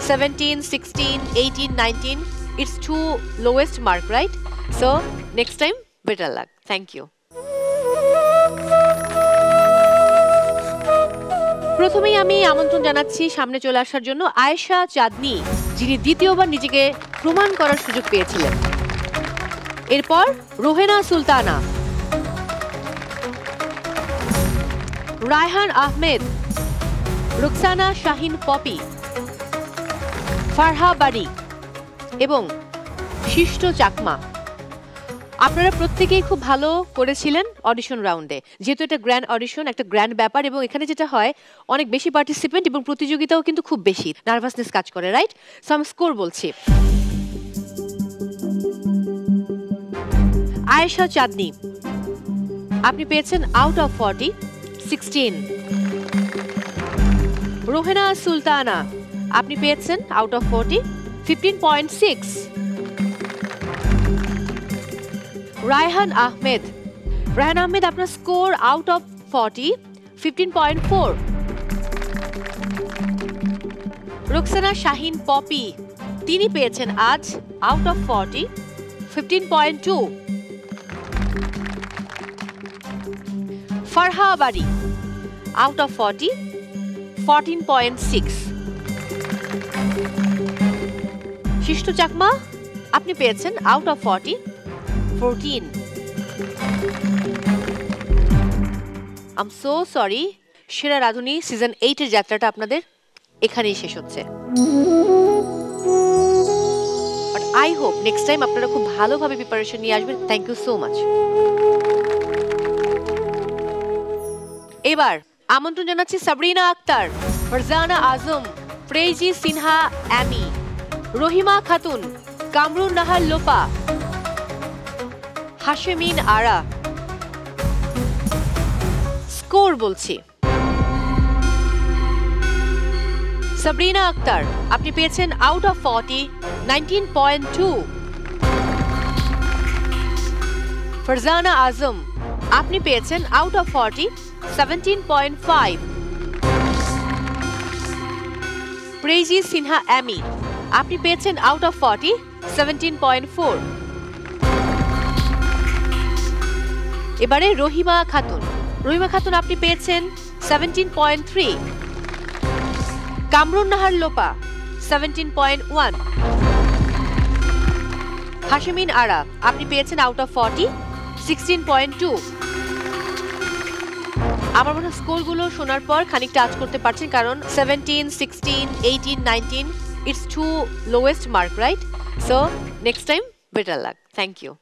17, 16, 18, 19. It's two lowest mark, right? So next time, better luck. Thank you. প্রথমেই আমি আমন্ত্রণ জানাচ্ছি সামনে চলে আসার জন্য আয়েশা চাঁদনী, যিনি দ্বিতীয়বার নিজেকে প্রমাণ করার সুযোগ পেয়েছিলেন। এরপর রোহেনা সুলতানা, রায়হান আহমেদ, রুকসানা শাহিন পপি, ফারহা বাড়ি এবং শিষ্ট চাকমা। আপনারা প্রত্যেকেই খুব ভালো করেছিলেন অডিশন রাউন্ডে। যেহেতু এটা গ্র্যান্ড অডিশন, একটা গ্র্যান্ড ব্যাপার, এবং এখানে যেটা হয় অনেক বেশি পার্টিসিপেন্ট এবং প্রতিযোগিতাও কিন্তু খুব বেশি, নার্ভাসনেস কাজ করে, রাইট? সো আমি স্কোর বলছি। আয়েশা চাঁদনী, আপনি পেয়েছেন আউট অফ 40 16। রোহেনা সুলতানা, আপনি পেয়েছেন আউট অফ 40 15.6। রায়হান আহমেদ, আপনার score out of 40 15.4। Ruksana Shahin Popy, তিনি পেয়েছেন আজ আউট অফ 40 15.2। ফারহা বাড়ি, আউট অফ 40 14.6। শিষ্ট চাকমা, আপনি পেয়েছেন out of 40 14। I am so sorry, সেরা রাধুনী সিজন 8 এর যাত্রাটা আপনাদের এখানেই শেষ হচ্ছে। But I hope next time আপনারা খুব ভালোভাবে প্রিপারেশন নিয়ে আসবেন। Thank you so much. এবার আমন্ত্রণ জানাচ্ছি সাবরিনা আক্তার, ফারজানা আজম, ফ্রেজি সিনহা অ্যামি, রহিমা খাতুন, কামরুন নাহার লোপা, হাশেমিন আরা। স্কোর বলছি। সাবরিনা আক্তার, আপনি পেয়েছেন আউট অফ 40 19.2। ফারজানা আজম, আপনি পেয়েছেন আউট অফ 40 17.5। প্রেজি সিনহা অ্যামি, আপনি পেয়েছেন আউট অফ 40 17.4। এবারে রহিমা খাতুন, আপনি পেয়েছেন 17.3। কামরুন নাহার লোপা 17.1। হাশেমিন আরা, আপনি পেয়েছেন আউট অফ 40 16.2। আমার মনে হয় স্কোরগুলো শোনার পর খানিকটা আজ করতে পারছেন, কারণ 17, 16, 18, 19 it's too lowest mark, right? So next time better luck. Thank you.